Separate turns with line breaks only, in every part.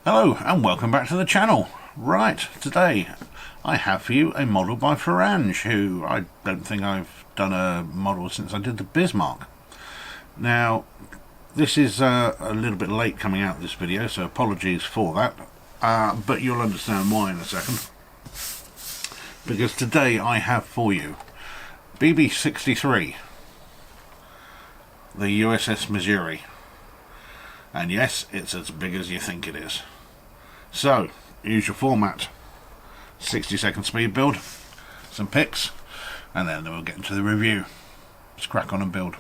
Hello and welcome back to the channel. Right, today I have for you a model by Farange, who I don't think I've done a model since I did the Bismark. Now, this is a little bit late coming out this video, so apologies for that, but you'll understand why in a second. Because today I have for you BB63, the USS Missouri. And yes, it's as big as you think it is. So, usual format, 60-second speed build, some pics, and then we'll get into the review. Let's crack on and build.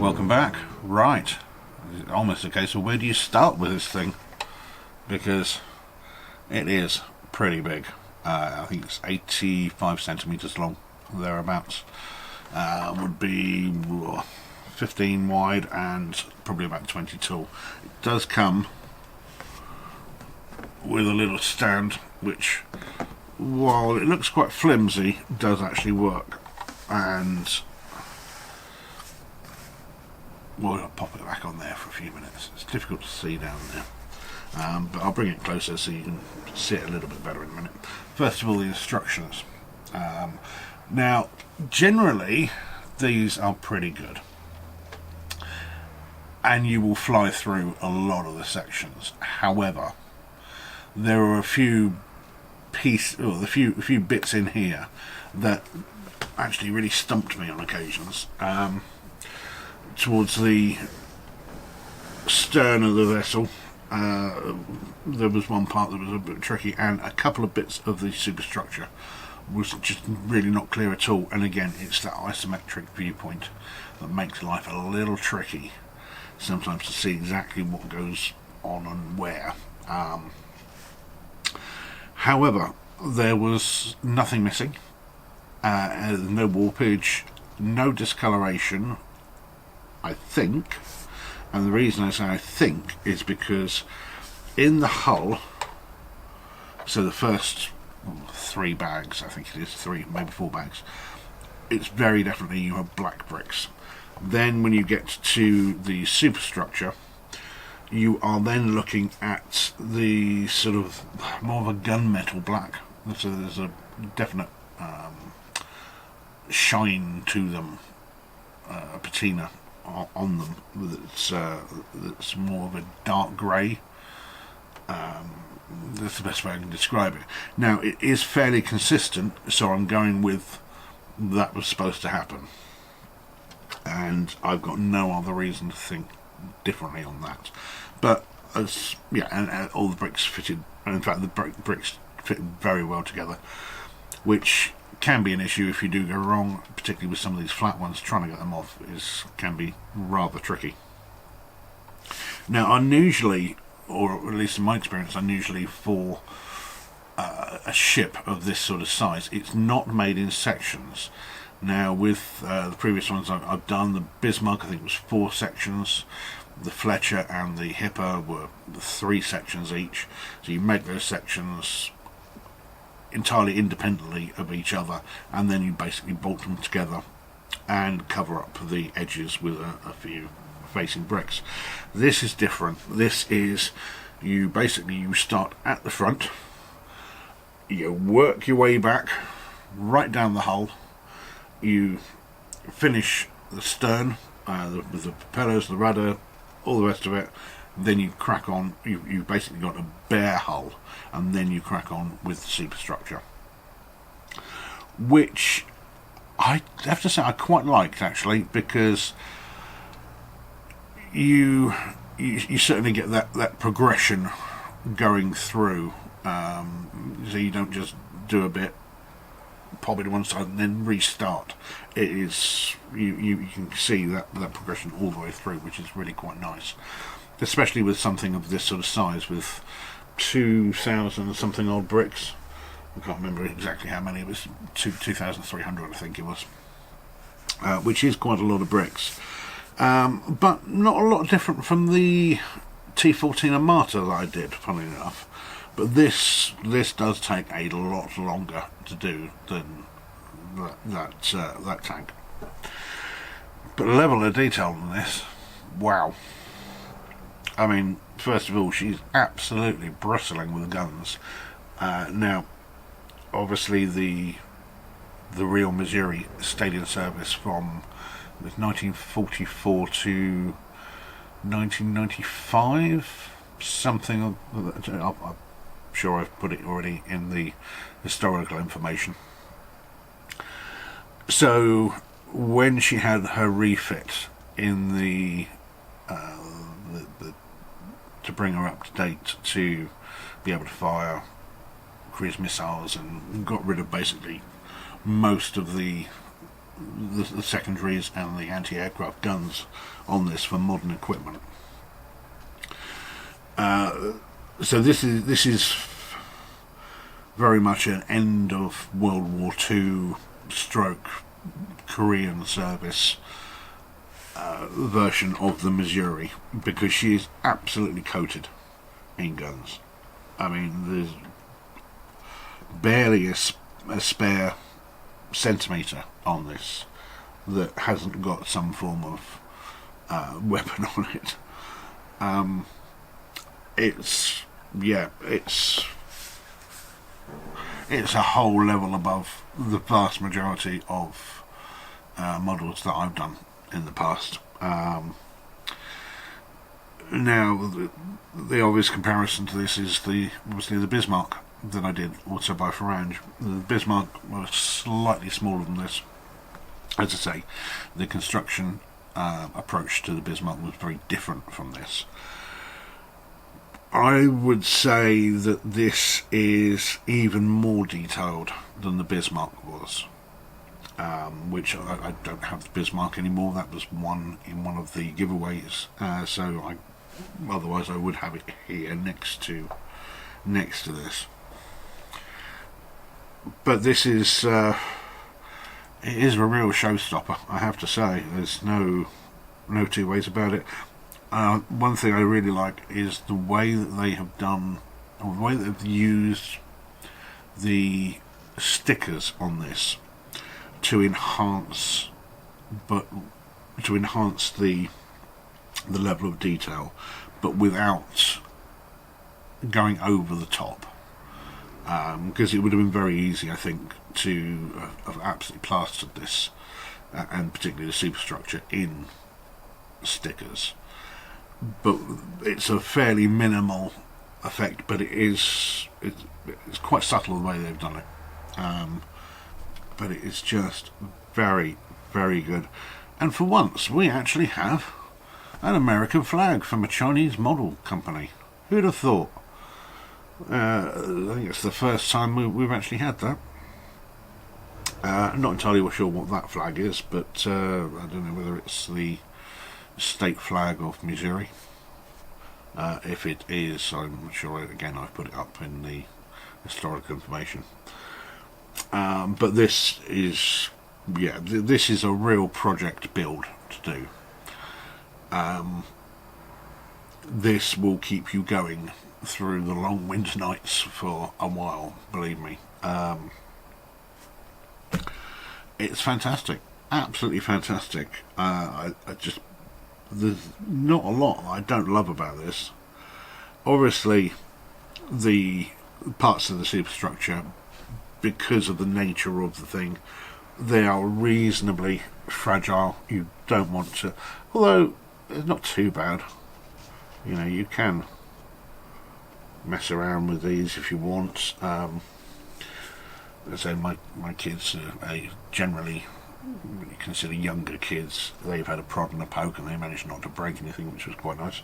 Welcome back. Right, it's almost a case of where do you start with this thing, because it is pretty big. I think it's 85 centimeters long, thereabouts. Would be 15 wide and probably about 20 tall. It does come with a little stand which, while it looks quite flimsy, does actually work. And we'll pop it back on there for a few minutes. It's difficult to see down there, but I'll bring it closer so you can see it a little bit better in a minute. First of all, the instructions. Now, generally, these are pretty good, and you will fly through a lot of the sections. However, there are a few bits in here that actually really stumped me on occasions. Towards the stern of the vessel, there was one part that was a bit tricky, and a couple of bits of the superstructure was just really not clear at all. And again, it's that isometric viewpoint that makes life a little tricky sometimes to see exactly what goes on and where. However, there was nothing missing, no warpage, no discoloration, I think, and the reason I say I think is because in the hull, so the first 3 bags, I think it is 3, maybe 4 bags, it's very definitely you have black bricks. Then when you get to the superstructure, you are then looking at the sort of more of a gunmetal black, so there's a definite shine to them, a patina on them that's more of a dark grey. That's the best way I can describe it. Now, it is fairly consistent, so I'm going with that was supposed to happen, and I've got no other reason to think differently on that. But as and all the bricks fitted, and in fact the bricks fit very well together, which can be an issue if you do go wrong, particularly with some of these flat ones. Trying to get them off can be rather tricky. Now, unusually, or at least in my experience, unusually for a ship of this sort of size, it's not made in sections. Now, with the previous ones I've done, the Bismark, I think it was 4 sections. the Fletcher and the Hipper were 3 sections each, so you make those sections entirely independently of each other, and then you basically bolt them together and cover up the edges with a few facing bricks. This is different. This is, you start at the front, you work your way back right down the hull, you finish the stern with the propellers, the rudder, all the rest of it, then you crack on. You've basically got a bare hull, and then you crack on with the superstructure, which I have to say I quite liked, actually, because you certainly get that progression going through, so you don't just do a bit, pop it to one side and then restart. It is, you can see that progression all the way through, which is really quite nice, especially with something of this sort of size, with 2,000 and something odd bricks. I can't remember exactly how many. It was 2,300, I think it was, which is quite a lot of bricks, but not a lot different from the T14 Armata that I did, funnily enough. But this does take a lot longer to do than that tank. But the level of detail on this, wow. I mean, first of all, she's absolutely bristling with guns. Now, obviously, the real Missouri stayed in service from 1944 to 1995, something. I'm sure I've put it already in the historical information. So, when she had her refit in the to bring her up to date to be able to fire cruise missiles, and got rid of basically most of the secondaries and the anti-aircraft guns on this for modern equipment. So this is very much an end of World War II stroke Korean service version of the Missouri, because she is absolutely coated in guns. I mean, there's barely a spare centimetre on this that hasn't got some form of weapon on it. It's a whole level above the vast majority of models that I've done in the past. Now, the obvious comparison to this is obviously the Bismark that I did, also by Farange. The Bismark was slightly smaller than this. As I say, the construction approach to the Bismark was very different from this. I would say that this is even more detailed than the Bismark was, which I don't have the Bismark anymore. That was one in one of the giveaways, so otherwise I would have it here next to this. But this is it is a real showstopper, I have to say. There's no two ways about it. One thing I really like is the way that they have done, or the way that they've used the stickers on this to enhance the level of detail, but without going over the top. Because it would have been very easy, I think, to have absolutely plastered this, and particularly the superstructure, in stickers. But it's a fairly minimal effect, but it's quite subtle the way they've done it. But it is just very, very good. And for once, we actually have an American flag from a Chinese model company. Who'd have thought? I think it's the first time we've actually had that. I'm not entirely sure what that flag is, but I don't know whether it's the state flag of Missouri. If it is, I'm not sure. Again, I've put it up in the historical information. But this is this is a real project build to do. this will keep you going through the long winter nights for a while, believe me. It's fantastic, absolutely fantastic. I just, there's not a lot I don't love about this. Obviously, the parts of the superstructure, because of the nature of the thing, they are reasonably fragile. You don't want to, although it's not too bad. You know, you can mess around with these if you want. So my kids are generally, when you consider younger kids, they've had a prod and a poke and they managed not to break anything, which was quite nice.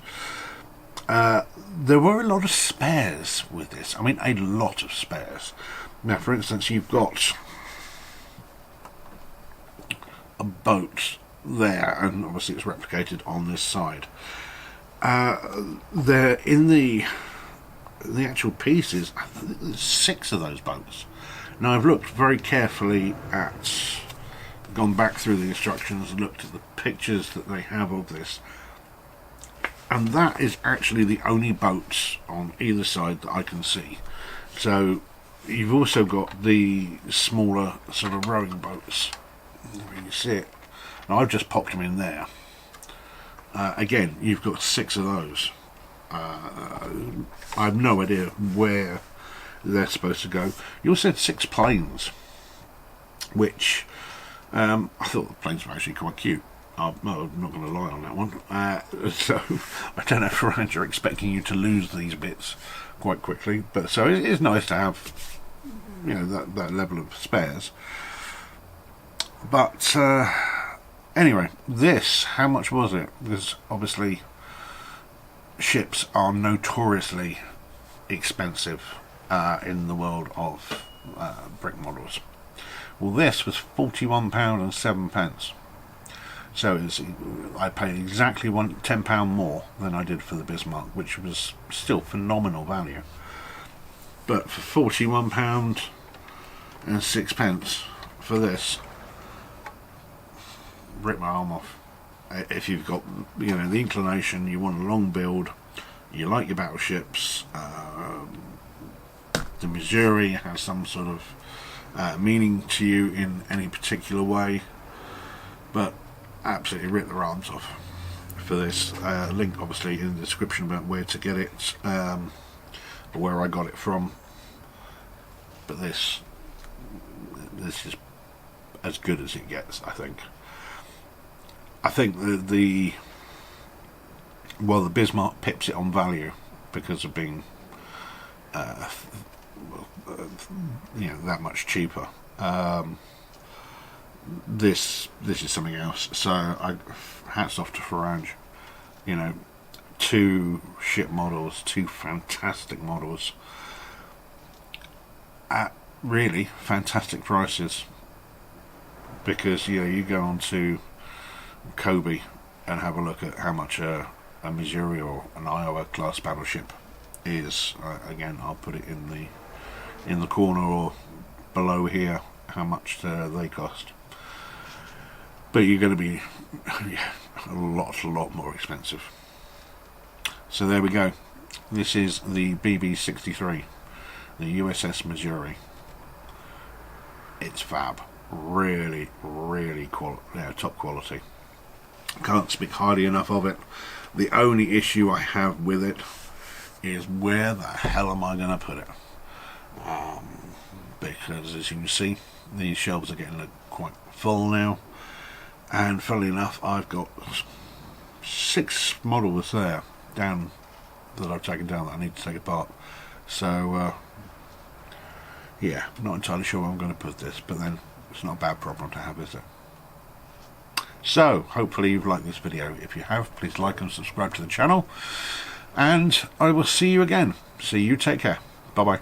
There were a lot of spares with this. I mean, a lot of spares. Now, for instance, you've got a boat there, and obviously it's replicated on this side. There, in the actual pieces, I think there's 6 of those boats. Now, I've looked very carefully at, gone back through the instructions, looked at the pictures that they have of this, and that is actually the only boats on either side that I can see. So you've also got the smaller sort of rowing boats. You see it. Now, I've just popped them in there. Again, you've got 6 of those. I have no idea where they're supposed to go. You also had 6 planes, which I thought the planes were actually quite cute. I'm not going to lie on that one. So I don't know if Farange are expecting you to lose these bits quite quickly, but so it is nice to have, you know, that level of spares. But anyway, this, how much was it? Because obviously ships are notoriously expensive in the world of brick models. Well, this was £41.07. So I paid exactly £10 more than I did for the Bismarck, which was still phenomenal value. But for £41.06 for this, rip my arm off. If you've got, you know, the inclination, you want a long build, you like your battleships, the Missouri has some sort of meaning to you in any particular way, but absolutely rip their arms off for this. Link obviously in the description about where to get it, or where I got it from. But this is as good as it gets, I think. I think that the Bismarck pips it on value because of being you know, that much cheaper. This is something else. So hats off to Farange. You know, 2 ship models, 2 fantastic models at really fantastic prices. Because, you know, you go on to Kobe and have a look at how much a Missouri or an Iowa class battleship is. Again, I'll put it in the corner or below here, how much they cost. But you're going to be a lot more expensive. So there we go. This is the BB63, the USS Missouri. It's fab. Really top quality. Can't speak highly enough of it. The only issue I have with it is where the hell am I going to put it? Because as you can see, these shelves are getting quite full now, and funnily enough, I've got 6 models there down that I've taken down that I need to take apart. So yeah, not entirely sure where I'm going to put this, but then it's not a bad problem to have, is it? So hopefully you've liked this video. If you have, please like and subscribe to the channel, and I will see you again. See you, take care, bye bye.